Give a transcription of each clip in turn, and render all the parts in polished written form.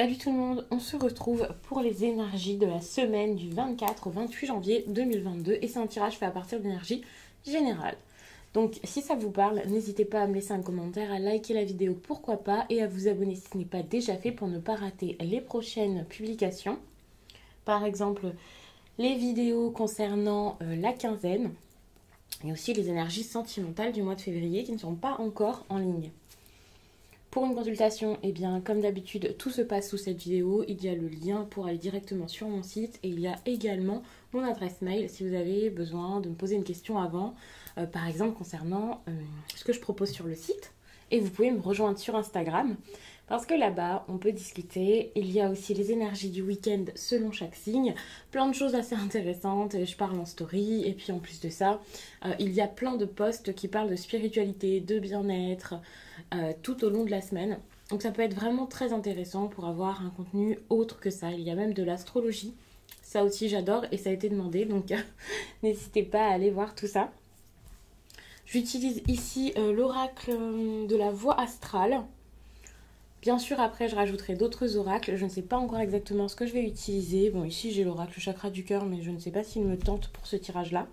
Salut tout le monde, on se retrouve pour les énergies de la semaine du 24 au 28 janvier 2022 et c'est un tirage fait à partir d'énergie générale. Donc si ça vous parle, n'hésitez pas à me laisser un commentaire, à liker la vidéo pourquoi pas et à vous abonner si ce n'est pas déjà fait pour ne pas rater les prochaines publications. Par exemple, les vidéos concernant la quinzaine et aussi les énergies sentimentales du mois de février qui ne sont pas encore en ligne. Pour une consultation, eh bien, comme d'habitude, tout se passe sous cette vidéo. Il y a le lien pour aller directement sur mon site et il y a également mon adresse mail si vous avez besoin de me poser une question avant, par exemple concernant ce que je propose sur le site. Et vous pouvez me rejoindre sur Instagram parce que là-bas, on peut discuter. Il y a aussi les énergies du week-end selon chaque signe. Plein de choses assez intéressantes. Je parle en story. Et puis en plus de ça, il y a plein de posts qui parlent de spiritualité, de bien-être tout au long de la semaine. Donc ça peut être vraiment très intéressant pour avoir un contenu autre que ça. Il y a même de l'astrologie. Ça aussi, j'adore et ça a été demandé. Donc n'hésitez pas à aller voir tout ça. J'utilise ici l'oracle de la voie astrale. Bien sûr, après, je rajouterai d'autres oracles. Je ne sais pas encore exactement ce que je vais utiliser. Bon, ici, j'ai l'oracle chakra du cœur, mais je ne sais pas s'il me tente pour ce tirage-là.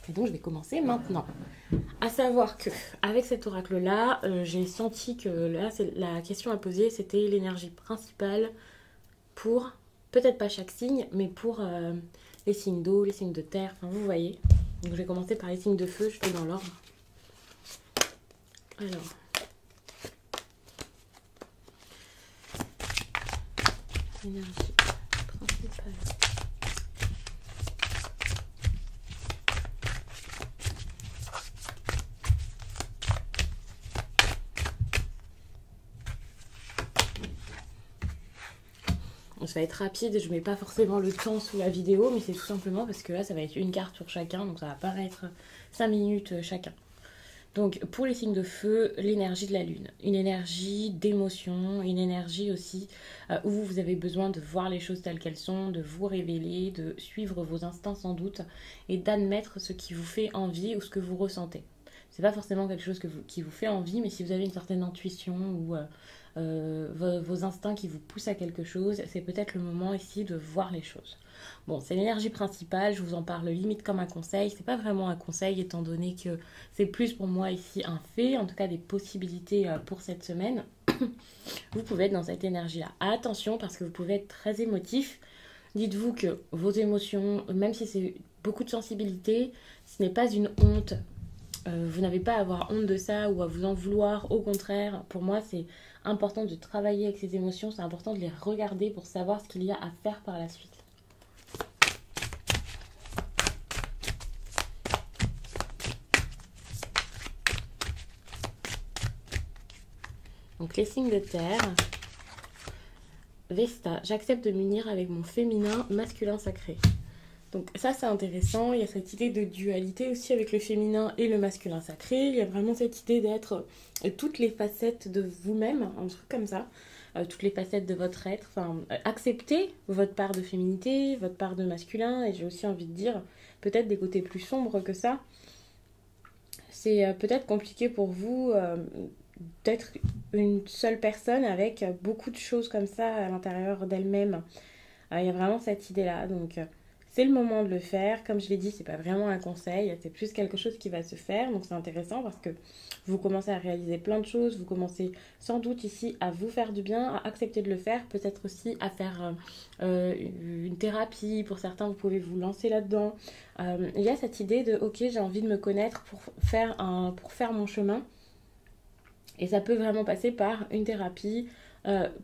Et donc, je vais commencer maintenant. À savoir que avec cet oracle-là, j'ai senti que là, la question à poser, c'était l'énergie principale pour, peut-être pas chaque signe, mais pour les signes d'eau, les signes de terre. Enfin, vous voyez. Donc, je vais commencer par les signes de feu. Je fais dans l'ordre. Alors... énergie principale. Ça va être rapide, je mets pas forcément le temps sous la vidéo, mais c'est tout simplement parce que là ça va être une carte pour chacun, donc ça va paraître 5 minutes chacun. Donc pour les signes de feu, l'énergie de la lune, une énergie d'émotion, une énergie aussi où vous avez besoin de voir les choses telles qu'elles sont, de vous révéler, de suivre vos instincts sans doute et d'admettre ce qui vous fait envie ou ce que vous ressentez. C'est pas forcément quelque chose qui vous fait envie, mais si vous avez une certaine intuition ou vos instincts qui vous poussent à quelque chose, c'est peut-être le moment ici de voir les choses. Bon, c'est l'énergie principale, je vous en parle limite comme un conseil. C'est pas vraiment un conseil étant donné que c'est plus pour moi ici un fait, en tout cas des possibilités pour cette semaine. Vous pouvez être dans cette énergie-là. Attention parce que vous pouvez être très émotif. Dites-vous que vos émotions, même si c'est beaucoup de sensibilité, ce n'est pas une honte. Vous n'avez pas à avoir honte de ça ou à vous en vouloir. Au contraire, pour moi, c'est important de travailler avec ces émotions. C'est important de les regarder pour savoir ce qu'il y a à faire par la suite. Donc les signes de terre. Vesta, j'accepte de m'unir avec mon féminin masculin sacré. Donc ça c'est intéressant, il y a cette idée de dualité aussi avec le féminin et le masculin sacré. Il y a vraiment cette idée d'être toutes les facettes de vous-même, un truc comme ça. Toutes les facettes de votre être, enfin accepter votre part de féminité, votre part de masculin, et j'ai aussi envie de dire peut-être des côtés plus sombres que ça. C'est peut-être compliqué pour vous d'être une seule personne avec beaucoup de choses comme ça à l'intérieur d'elle-même. Il y a vraiment cette idée-là, donc c'est le moment de le faire. Comme je l'ai dit, c'est pas vraiment un conseil, c'est plus quelque chose qui va se faire, donc c'est intéressant parce que vous commencez à réaliser plein de choses, vous commencez sans doute ici à vous faire du bien, à accepter de le faire, peut-être aussi à faire une thérapie. Pour certains, vous pouvez vous lancer là-dedans. Il y a cette idée de ok, j'ai envie de me connaître pour faire mon chemin. Et ça peut vraiment passer par une thérapie,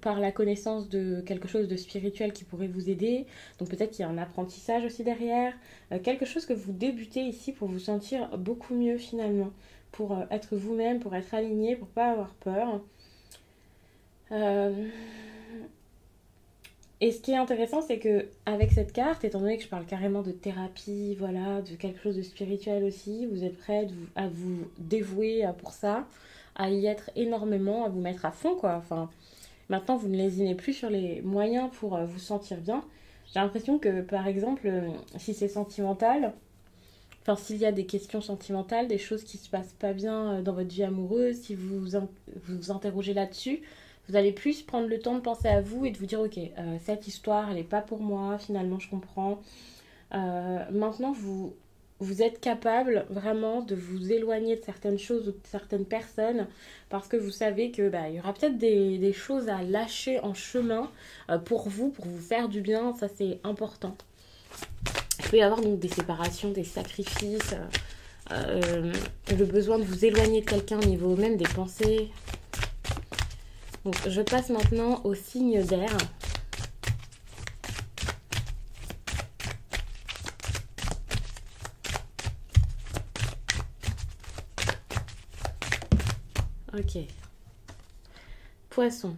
par la connaissance de quelque chose de spirituel qui pourrait vous aider. Donc peut-être qu'il y a un apprentissage aussi derrière. Quelque chose que vous débutez ici pour vous sentir beaucoup mieux finalement. Pour être vous-même, pour être aligné, pour pas avoir peur. Et ce qui est intéressant, c'est que avec cette carte, étant donné que je parle carrément de thérapie, voilà, de quelque chose de spirituel aussi, vous êtes prêts à vous dévouer pour ça, à y être énormément, à vous mettre à fond, quoi. Enfin, maintenant, vous ne lésinez plus sur les moyens pour vous sentir bien. J'ai l'impression que, par exemple, si c'est sentimental, enfin, s'il y a des questions sentimentales, des choses qui se passent pas bien dans votre vie amoureuse, si vous vous interrogez là-dessus, Vous allez plus prendre le temps de penser à vous et de vous dire, ok, cette histoire, elle n'est pas pour moi, finalement, je comprends. Maintenant, vous êtes capable vraiment de vous éloigner de certaines choses ou de certaines personnes parce que vous savez que il y aura peut-être des choses à lâcher en chemin pour vous faire du bien. Ça, c'est important. Il peut y avoir donc des séparations, des sacrifices, le besoin de vous éloigner de quelqu'un au niveau même des pensées. Donc, je passe maintenant au signe d'air. Ok. Poisson.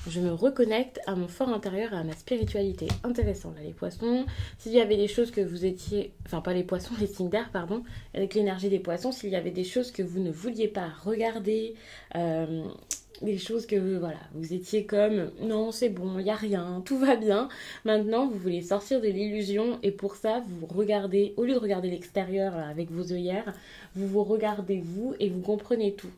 Je me reconnecte à mon fort intérieur et à ma spiritualité. Intéressant, là, les poissons. S'il y avait des choses que vous étiez... Enfin, pas les poissons, les signes d'air, pardon. Avec l'énergie des poissons, s'il y avait des choses que vous ne vouliez pas regarder, des choses que, voilà, vous étiez comme... Non, c'est bon, il n'y a rien, tout va bien. Maintenant, vous voulez sortir de l'illusion. Et pour ça, vous regardez... Au lieu de regarder l'extérieur là, avec vos œillères, vous vous regardez vous et vous comprenez tout.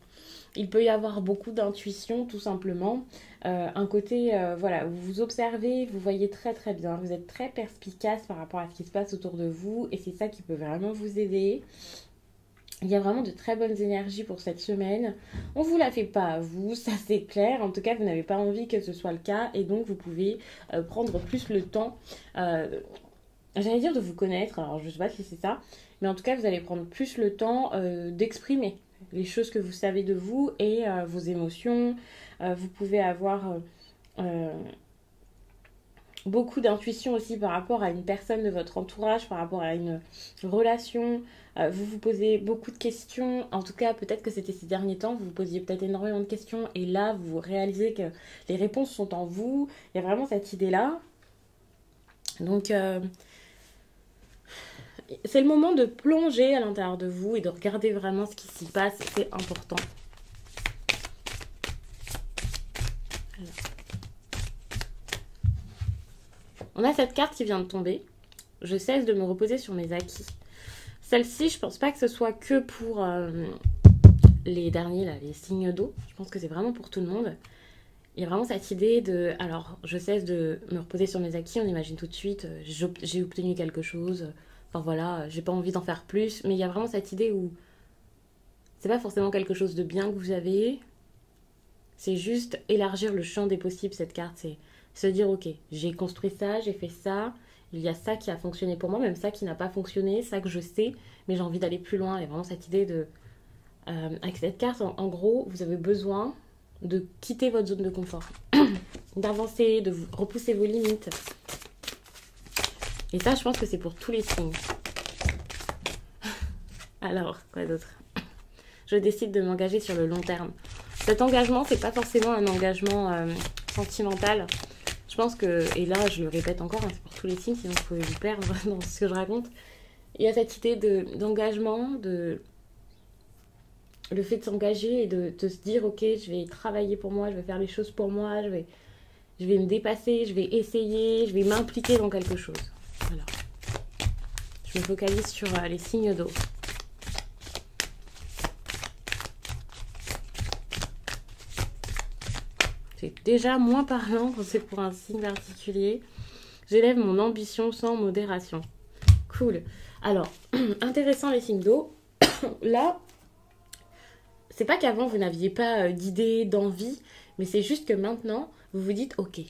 Il peut y avoir beaucoup d'intuition, tout simplement. Un côté, voilà, où vous observez, vous voyez très très bien. Vous êtes très perspicace par rapport à ce qui se passe autour de vous. Et c'est ça qui peut vraiment vous aider. Il y a vraiment de très bonnes énergies pour cette semaine. On ne vous la fait pas à vous, ça c'est clair. En tout cas, vous n'avez pas envie que ce soit le cas. Et donc, vous pouvez prendre plus le temps, j'allais dire de vous connaître. Alors, je ne sais pas si c'est ça. Mais en tout cas, vous allez prendre plus le temps d'exprimer les choses que vous savez de vous et vos émotions. Vous pouvez avoir beaucoup d'intuition aussi par rapport à une personne de votre entourage, par rapport à une relation. Vous vous posez beaucoup de questions. En tout cas, peut-être que c'était ces derniers temps, vous vous posiez peut-être énormément de questions. Et là, vous réalisez que les réponses sont en vous. Il y a vraiment cette idée-là. Donc... c'est le moment de plonger à l'intérieur de vous et de regarder vraiment ce qui s'y passe. C'est important. Alors. On a cette carte qui vient de tomber. Je cesse de me reposer sur mes acquis. Celle-ci, je pense pas que ce soit que pour les derniers, là, les signes d'eau. Je pense que c'est vraiment pour tout le monde. Il y a vraiment cette idée de... Alors, je cesse de me reposer sur mes acquis. On imagine tout de suite, j'ai obtenu quelque chose... Enfin voilà, j'ai pas envie d'en faire plus, mais il y a vraiment cette idée où c'est pas forcément quelque chose de bien que vous avez, c'est juste élargir le champ des possibles, cette carte, c'est se dire ok, j'ai construit ça, j'ai fait ça, il y a ça qui a fonctionné pour moi, même ça qui n'a pas fonctionné, ça que je sais, mais j'ai envie d'aller plus loin. Il y a vraiment cette idée de... avec cette carte, en gros, vous avez besoin de quitter votre zone de confort, d'avancer, de repousser vos limites. Et ça, je pense que c'est pour tous les signes. Alors, quoi d'autre ? Je décide de m'engager sur le long terme. Cet engagement, c'est pas forcément un engagement sentimental. Je pense que, et là, je le répète encore, hein, c'est pour tous les signes, sinon vous pouvez vous perdre dans ce que je raconte. Il y a cette idée d'engagement, le fait de s'engager et de se dire, ok, je vais travailler pour moi, je vais faire les choses pour moi, je vais me dépasser, je vais essayer, je vais m'impliquer dans quelque chose. Voilà. Je me focalise sur les signes d'eau. C'est déjà moins parlant quand c'est pour un signe particulier. J'élève mon ambition sans modération. Cool. Alors, intéressant les signes d'eau. Là, c'est pas qu'avant vous n'aviez pas d'idées, d'envie, mais c'est juste que maintenant, vous vous dites, ok,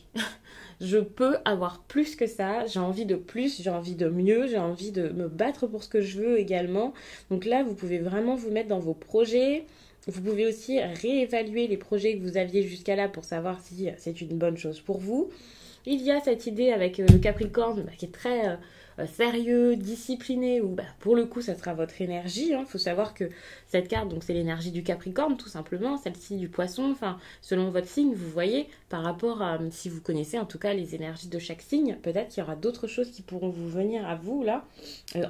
je peux avoir plus que ça, j'ai envie de plus, j'ai envie de mieux, j'ai envie de me battre pour ce que je veux également. Donc là, vous pouvez vraiment vous mettre dans vos projets. Vous pouvez aussi réévaluer les projets que vous aviez jusqu'à là pour savoir si c'est une bonne chose pour vous. Il y a cette idée avec le Capricorne qui est très sérieux, discipliné, où pour le coup ça sera votre énergie. Il faut savoir que cette carte, donc c'est l'énergie du Capricorne tout simplement, celle-ci du Poisson, enfin selon votre signe, vous voyez, par rapport à, si vous connaissez en tout cas les énergies de chaque signe, peut-être qu'il y aura d'autres choses qui pourront vous venir à vous là,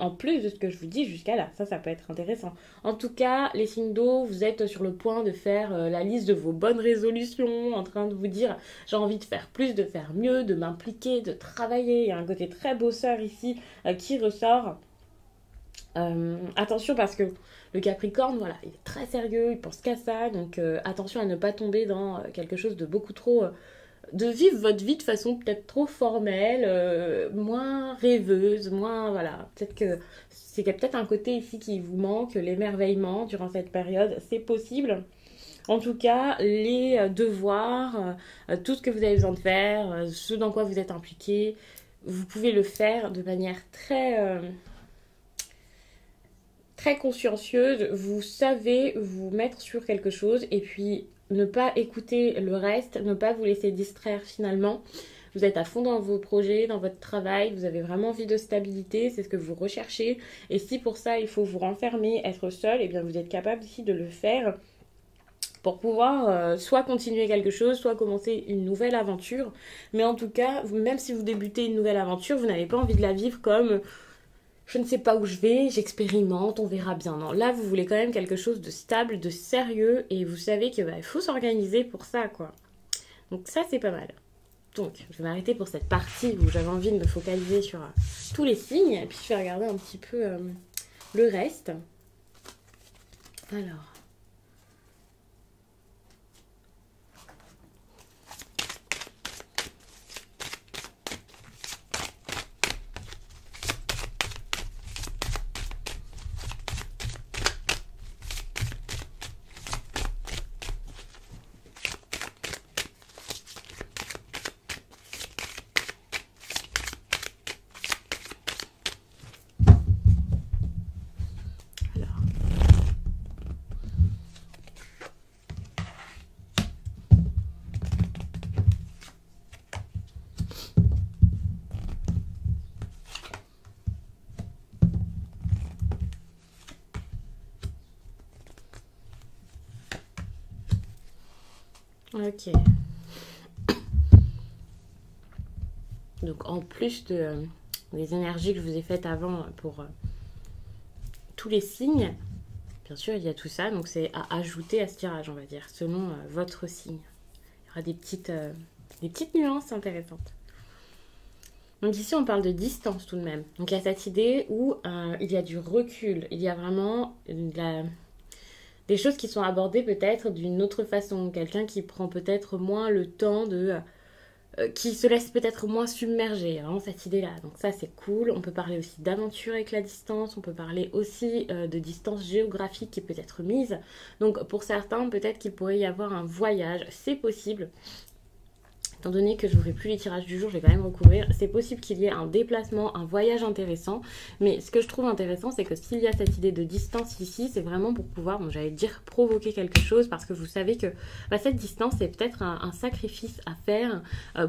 en plus de ce que je vous dis jusqu'à là. Ça peut être intéressant. En tout cas, les signes d'eau, vous êtes sur le point de faire la liste de vos bonnes résolutions, en train de vous dire j'ai envie de faire plus, de faire mieux, de m'impliquer, de travailler. Il y a un côté très bosseur ici qui ressort. Attention parce que le Capricorne, voilà, il est très sérieux, il pense qu'à ça, donc attention à ne pas tomber dans quelque chose de beaucoup trop de vivre votre vie de façon peut-être trop formelle, moins rêveuse, moins voilà. Peut-être que c'est peut-être un côté ici qui vous manque, l'émerveillement durant cette période, c'est possible. En tout cas, les devoirs, tout ce que vous avez besoin de faire, ce dans quoi vous êtes impliqué, vous pouvez le faire de manière très consciencieuse. Vous savez vous mettre sur quelque chose et puis ne pas écouter le reste, ne pas vous laisser distraire finalement. Vous êtes à fond dans vos projets, dans votre travail, vous avez vraiment envie de stabilité, c'est ce que vous recherchez. Et si pour ça il faut vous renfermer, être seul, et bien vous êtes capable ici de le faire pour pouvoir soit continuer quelque chose, soit commencer une nouvelle aventure. Mais en tout cas, même si vous débutez une nouvelle aventure, vous n'avez pas envie de la vivre comme je ne sais pas où je vais, j'expérimente, on verra bien. Non, là, vous voulez quand même quelque chose de stable, de sérieux, et vous savez qu'il faut s'organiser pour ça, quoi. Donc ça, c'est pas mal. Donc, je vais m'arrêter pour cette partie où j'avais envie de me focaliser sur tous les signes, et puis je vais regarder un petit peu le reste. Alors... Ok. Donc en plus des énergies que je vous ai faites avant pour tous les signes, bien sûr il y a tout ça, donc c'est à ajouter à ce tirage, on va dire, selon votre signe. Il y aura des petites nuances intéressantes. Donc ici on parle de distance tout de même. Donc il y a cette idée où il y a du recul, il y a vraiment des choses qui sont abordées peut-être d'une autre façon. Quelqu'un qui prend peut-être moins le temps qui se laisse peut-être moins submerger, vraiment cette idée-là. Donc ça c'est cool. On peut parler aussi d'aventure avec la distance, on peut parler aussi de distance géographique qui peut être mise. Donc pour certains, peut-être qu'il pourrait y avoir un voyage, c'est possible. Étant donné que je ne vous fais plus les tirages du jour, je vais quand même recouvrir. C'est possible qu'il y ait un déplacement, un voyage intéressant. Mais ce que je trouve intéressant, c'est que s'il y a cette idée de distance ici, c'est vraiment pour pouvoir, bon, j'allais dire, provoquer quelque chose. Parce que vous savez que cette distance, c'est peut-être un sacrifice à faire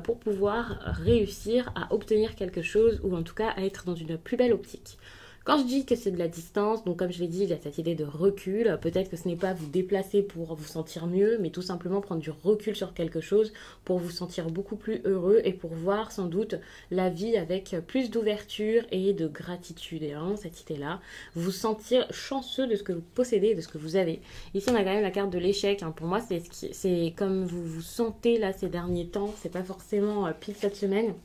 pour pouvoir réussir à obtenir quelque chose. Ou en tout cas, à être dans une plus belle optique. Quand je dis que c'est de la distance, donc comme je l'ai dit, il y a cette idée de recul. Peut-être que ce n'est pas vous déplacer pour vous sentir mieux, mais tout simplement prendre du recul sur quelque chose pour vous sentir beaucoup plus heureux et pour voir sans doute la vie avec plus d'ouverture et de gratitude. Et vraiment cette idée-là, vous sentir chanceux de ce que vous possédez, de ce que vous avez. Ici, on a quand même la carte de l'échec. Pour moi, c'est comme vous vous sentez là ces derniers temps. C'est pas forcément pile cette semaine.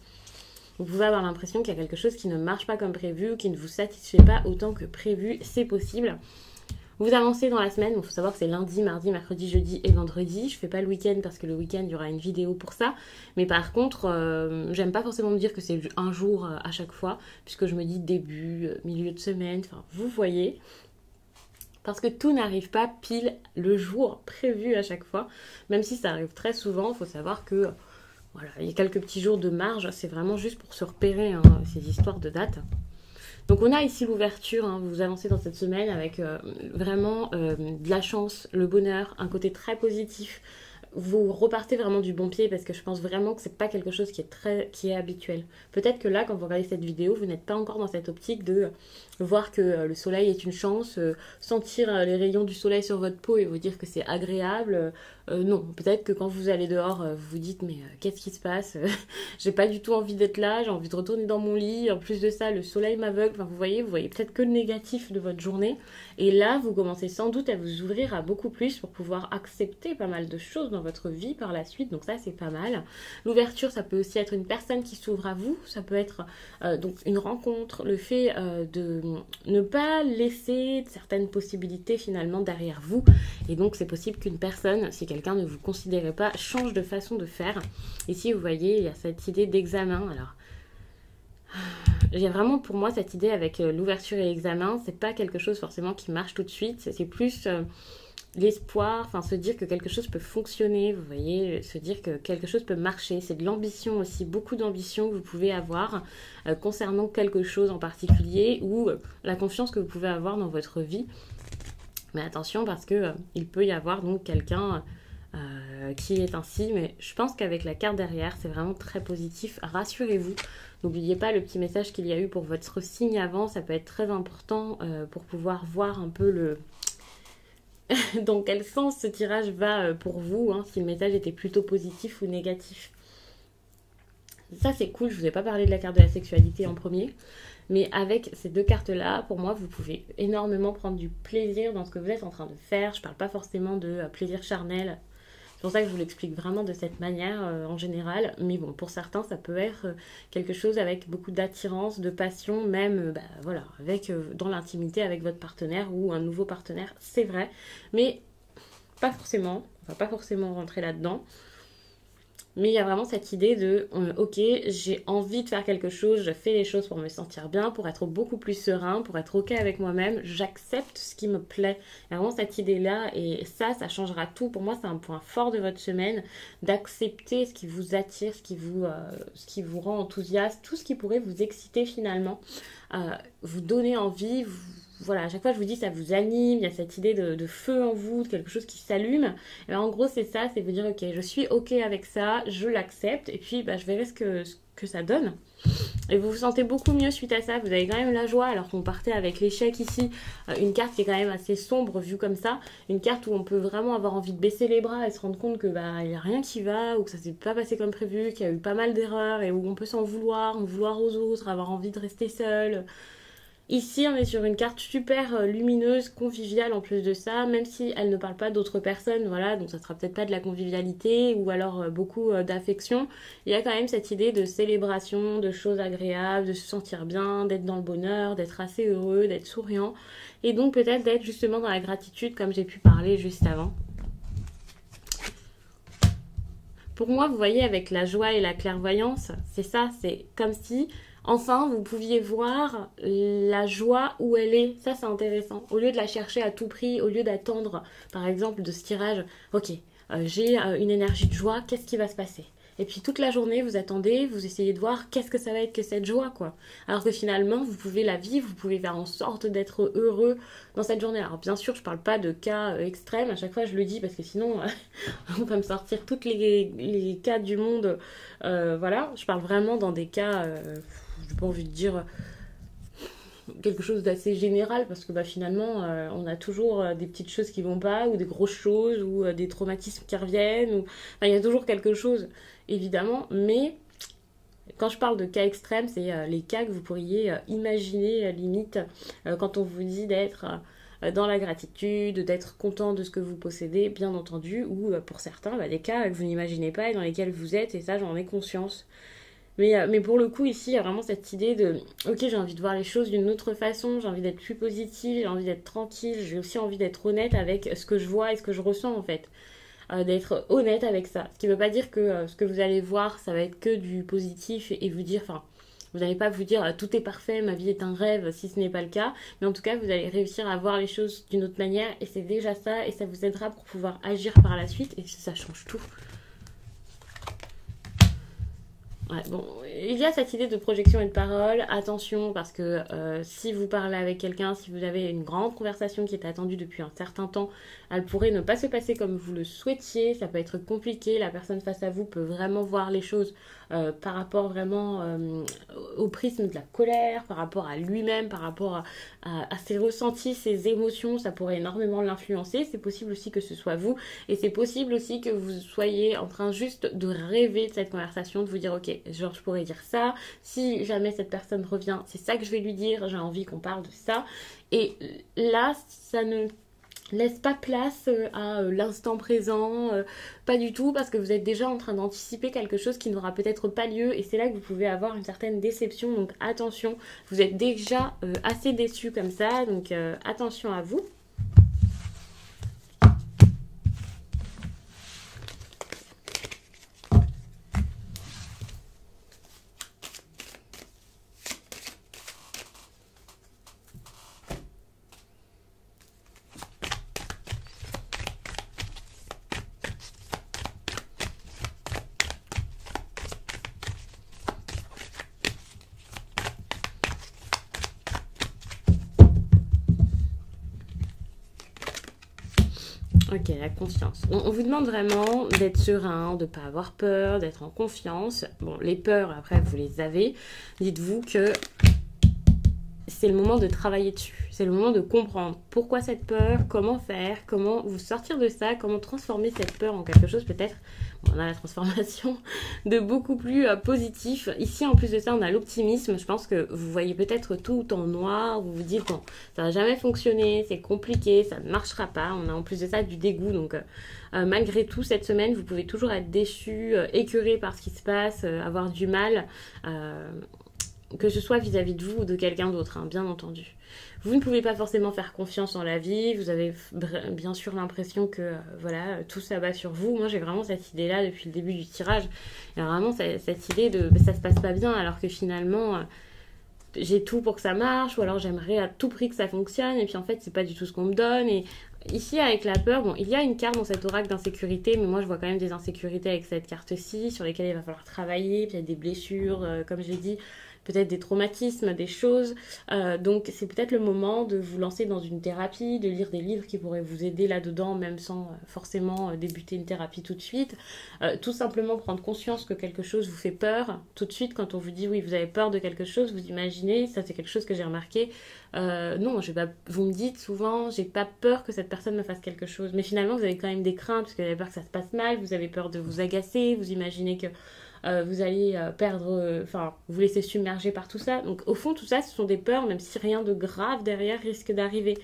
Vous pouvez avoir l'impression qu'il y a quelque chose qui ne marche pas comme prévu ou qui ne vous satisfait pas autant que prévu. C'est possible. Vous avancez dans la semaine. Il faut savoir que c'est lundi, mardi, mercredi, jeudi et vendredi. Je ne fais pas le week-end parce que le week-end, il y aura une vidéo pour ça. Mais par contre, j'aime pas forcément me dire que c'est un jour à chaque fois. Puisque je me dis début, milieu de semaine. Enfin, vous voyez. Parce que tout n'arrive pas pile le jour prévu à chaque fois. Même si ça arrive très souvent, il faut savoir que... Voilà, il y a quelques petits jours de marge, c'est vraiment juste pour se repérer, ces histoires de date. Donc on a ici l'ouverture, vous avancez dans cette semaine avec vraiment de la chance, le bonheur, un côté très positif. Vous repartez vraiment du bon pied parce que je pense vraiment que c'est pas quelque chose qui est habituel. Peut-être que là, quand vous regardez cette vidéo, vous n'êtes pas encore dans cette optique de voir que le soleil est une chance, sentir les rayons du soleil sur votre peau et vous dire que c'est agréable, Non, peut-être que quand vous allez dehors, vous vous dites mais qu'est-ce qui se passe? J'ai pas du tout envie d'être là, j'ai envie de retourner dans mon lit. En plus de ça, le soleil m'aveugle. Enfin, vous voyez peut-être que le négatif de votre journée. Et là, vous commencez sans doute à vous ouvrir à beaucoup plus pour pouvoir accepter pas mal de choses dans votre vie par la suite. Donc ça, c'est pas mal. L'ouverture, ça peut aussi être une personne qui s'ouvre à vous. Ça peut être donc une rencontre, le fait de ne pas laisser certaines possibilités finalement derrière vous. Et donc, c'est possible qu'une personne, si quelqu'un ne vous considérait pas, change de façon de faire. Ici, vous voyez, il y a cette idée d'examen. Alors, j'ai vraiment pour moi cette idée avec l'ouverture et l'examen, c'est pas quelque chose forcément qui marche tout de suite, c'est plus l'espoir, enfin se dire que quelque chose peut fonctionner, vous voyez, se dire que quelque chose peut marcher, c'est de l'ambition aussi, beaucoup d'ambition que vous pouvez avoir concernant quelque chose en particulier ou la confiance que vous pouvez avoir dans votre vie. Mais attention parce que il peut y avoir donc quelqu'un qui est ainsi, mais je pense qu'avec la carte derrière, c'est vraiment très positif. Rassurez-vous, n'oubliez pas le petit message qu'il y a eu pour votre signe avant, ça peut être très important pour pouvoir voir un peu le... dans quel sens ce tirage va pour vous, hein, si le message était plutôt positif ou négatif. Ça c'est cool, je vous ai pas parlé de la carte de la sexualité en premier, mais avec ces deux cartes-là, pour moi, vous pouvez énormément prendre du plaisir dans ce que vous êtes en train de faire. Je parle pas forcément de plaisir charnel. C'est pour ça que je vous l'explique vraiment de cette manière en général. Mais bon, pour certains, ça peut être quelque chose avec beaucoup d'attirance, de passion, même voilà, avec dans l'intimité avec votre partenaire ou un nouveau partenaire, c'est vrai. Mais pas forcément, on va pas forcément rentrer là-dedans. Mais il y a vraiment cette idée de ok, j'ai envie de faire quelque chose, je fais les choses pour me sentir bien, pour être beaucoup plus serein, pour être ok avec moi-même, j'accepte ce qui me plaît. Il y a vraiment cette idée-là et ça changera tout. Pour moi, c'est un point fort de votre semaine, d'accepter ce qui vous attire, ce qui vous rend enthousiaste, tout ce qui pourrait vous exciter finalement, vous donner envie, voilà, à chaque fois je vous dis ça vous anime, il y a cette idée de feu en vous, de quelque chose qui s'allume. Et bien, en gros c'est ça, c'est vous dire ok, je suis ok avec ça, je l'accepte et puis je verrai ce que ça donne. Et vous vous sentez beaucoup mieux suite à ça, vous avez quand même la joie alors qu'on partait avec l'échec ici, une carte qui est quand même assez sombre vue comme ça, une carte où on peut vraiment avoir envie de baisser les bras et se rendre compte que il n'y a rien qui va ou que ça s'est pas passé comme prévu, qu'il y a eu pas mal d'erreurs et où on peut s'en vouloir, en vouloir aux autres, avoir envie de rester seul. Ici, on est sur une carte super lumineuse, conviviale en plus de ça, même si elle ne parle pas d'autres personnes, voilà, donc ça sera peut-être pas de la convivialité ou alors beaucoup d'affection. Il y a quand même cette idée de célébration, de choses agréables, de se sentir bien, d'être dans le bonheur, d'être assez heureux, d'être souriant, et donc peut-être d'être justement dans la gratitude comme j'ai pu parler juste avant. Pour moi, vous voyez, avec la joie et la clairvoyance, c'est ça, c'est comme si... Enfin, vous pouviez voir la joie où elle est. Ça, c'est intéressant. Au lieu de la chercher à tout prix, au lieu d'attendre, par exemple, de ce tirage, ok, j'ai une énergie de joie, qu'est-ce qui va se passer? Et puis toute la journée, vous attendez, vous essayez de voir qu'est-ce que ça va être que cette joie, quoi. Alors que finalement, vous pouvez la vivre, vous pouvez faire en sorte d'être heureux dans cette journée. Alors bien sûr, je parle pas de cas extrêmes, à chaque fois je le dis parce que sinon, on va me sortir toutes les cas du monde. Voilà, je parle vraiment dans des cas... j'ai pas envie de dire quelque chose d'assez général parce que finalement on a toujours des petites choses qui vont pas ou des grosses choses ou des traumatismes qui reviennent ou... il y a toujours quelque chose évidemment, mais quand je parle de cas extrêmes, c'est les cas que vous pourriez imaginer limite quand on vous dit d'être dans la gratitude, d'être content de ce que vous possédez, bien entendu, ou pour certains des cas que vous n'imaginez pas et dans lesquels vous êtes, et ça j'en ai conscience. Mais pour le coup, ici, il y a vraiment cette idée de « Ok, j'ai envie de voir les choses d'une autre façon, j'ai envie d'être plus positive, j'ai envie d'être tranquille, j'ai aussi envie d'être honnête avec ce que je vois et ce que je ressens, en fait. D'être honnête avec ça. Ce qui ne veut pas dire que ce que vous allez voir, ça va être que du positif et vous dire... Enfin, vous n'allez pas vous dire « Tout est parfait, ma vie est un rêve » si ce n'est pas le cas. Mais en tout cas, vous allez réussir à voir les choses d'une autre manière et c'est déjà ça. Et ça vous aidera pour pouvoir agir par la suite et ça change tout. Ouais, bon, il y a cette idée de projection et de parole. Attention, parce que si vous parlez avec quelqu'un, si vous avez une grande conversation qui est attendue depuis un certain temps, elle pourrait ne pas se passer comme vous le souhaitiez. Ça peut être compliqué. La personne face à vous peut vraiment voir les choses par rapport vraiment au prisme de la colère, par rapport à lui-même, par rapport à ses ressentis, ses émotions. Ça pourrait énormément l'influencer. C'est possible aussi que ce soit vous. Et c'est possible aussi que vous soyez en train juste de rêver de cette conversation, de vous dire ok, genre je pourrais dire ça, si jamais cette personne revient, c'est ça que je vais lui dire, j'ai envie qu'on parle de ça. Et là, ça ne laisse pas place à l'instant présent, pas du tout, parce que vous êtes déjà en train d'anticiper quelque chose qui n'aura peut-être pas lieu, et c'est là que vous pouvez avoir une certaine déception, donc attention, vous êtes déjà assez déçu comme ça, donc attention à vous. Ok, la confiance. On vous demande vraiment d'être serein, de ne pas avoir peur, d'être en confiance. Bon, les peurs, après, vous les avez. Dites-vous que c'est le moment de travailler dessus. C'est le moment de comprendre pourquoi cette peur, comment faire, comment vous sortir de ça, comment transformer cette peur en quelque chose peut-être, bon, on a la transformation, de beaucoup plus positif. Ici, en plus de ça, on a l'optimisme. Je pense que vous voyez peut-être tout en noir, vous vous dites, bon, ça va jamais fonctionner, c'est compliqué, ça ne marchera pas. On a en plus de ça du dégoût, donc malgré tout, cette semaine, vous pouvez toujours être déçu, écœuré par ce qui se passe, avoir du mal, que ce soit vis-à-vis de vous ou de quelqu'un d'autre, hein, bien entendu. Vous ne pouvez pas forcément faire confiance en la vie, vous avez bien sûr l'impression que voilà, tout s'abat sur vous. Moi j'ai vraiment cette idée-là depuis le début du tirage. Il y a vraiment cette idée de ça se passe pas bien alors que finalement j'ai tout pour que ça marche, ou alors j'aimerais à tout prix que ça fonctionne, et puis en fait c'est pas du tout ce qu'on me donne. Et ici avec la peur, bon, il y a une carte dans cet oracle d'insécurité, mais moi je vois quand même des insécurités avec cette carte-ci sur lesquelles il va falloir travailler, peut-être des blessures, comme je l'ai dit, peut-être des traumatismes, des choses. Donc c'est peut-être le moment de vous lancer dans une thérapie, de lire des livres qui pourraient vous aider là-dedans, même sans forcément débuter une thérapie tout de suite. Tout simplement prendre conscience que quelque chose vous fait peur. Tout de suite, quand on vous dit oui, vous avez peur de quelque chose, vous imaginez, ça c'est quelque chose que j'ai remarqué, non, je vais pas, vous me dites souvent, j'ai pas peur que cette personne me fasse quelque chose. Mais finalement, vous avez quand même des craintes, parce que vous avez peur que ça se passe mal, vous avez peur de vous agacer, vous imaginez que vous allez perdre, vous laisser submerger par tout ça. Donc au fond, tout ça, ce sont des peurs, même si rien de grave derrière risque d'arriver.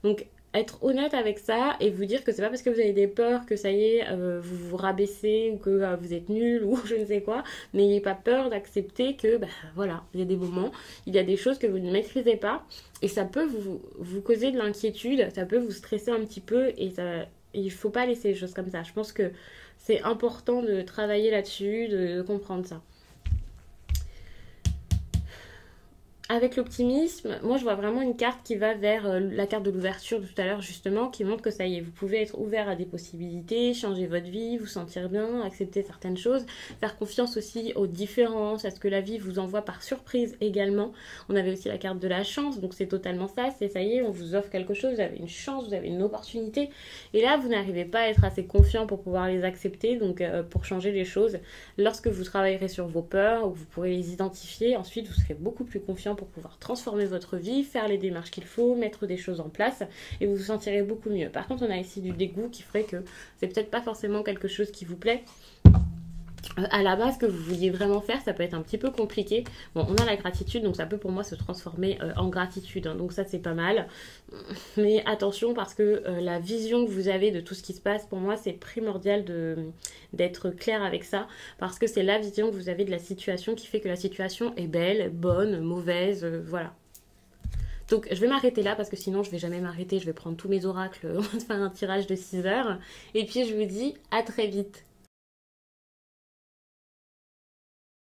Donc être honnête avec ça et vous dire que c'est pas parce que vous avez des peurs que ça y est, vous vous rabaissez ou que vous êtes nul ou je ne sais quoi. N'ayez pas peur d'accepter que, voilà, il y a des moments, il y a des choses que vous ne maîtrisez pas et ça peut vous causer de l'inquiétude, ça peut vous stresser un petit peu et il faut pas laisser les choses comme ça. Je pense que c'est important de travailler là-dessus, de comprendre ça. Avec l'optimisme, moi je vois vraiment une carte qui va vers la carte de l'ouverture de tout à l'heure justement, qui montre que ça y est, vous pouvez être ouvert à des possibilités, changer votre vie, vous sentir bien, accepter certaines choses, faire confiance aussi aux différences, à ce que la vie vous envoie par surprise également. On avait aussi la carte de la chance, donc c'est totalement ça, c'est ça y est, on vous offre quelque chose, vous avez une chance, vous avez une opportunité, et là vous n'arrivez pas à être assez confiant pour pouvoir les accepter, donc pour changer les choses. Lorsque vous travaillerez sur vos peurs, vous pourrez les identifier, ensuite vous serez beaucoup plus confiant pour pouvoir transformer votre vie, faire les démarches qu'il faut, mettre des choses en place et vous vous sentirez beaucoup mieux. Par contre, on a ici du dégoût qui ferait que c'est peut-être pas forcément quelque chose qui vous plaît. À la base, que vous vouliez vraiment faire, ça peut être un petit peu compliqué. Bon, on a la gratitude, donc ça peut pour moi se transformer en gratitude, hein, donc ça c'est pas mal. Mais attention parce que la vision que vous avez de tout ce qui se passe, pour moi c'est primordial d'être clair avec ça, parce que c'est la vision que vous avez de la situation qui fait que la situation est belle, bonne, mauvaise, voilà. Donc je vais m'arrêter là parce que sinon je vais jamais m'arrêter, je vais prendre tous mes oracles, on va faire un tirage de 6 heures. Et puis je vous dis à très vite.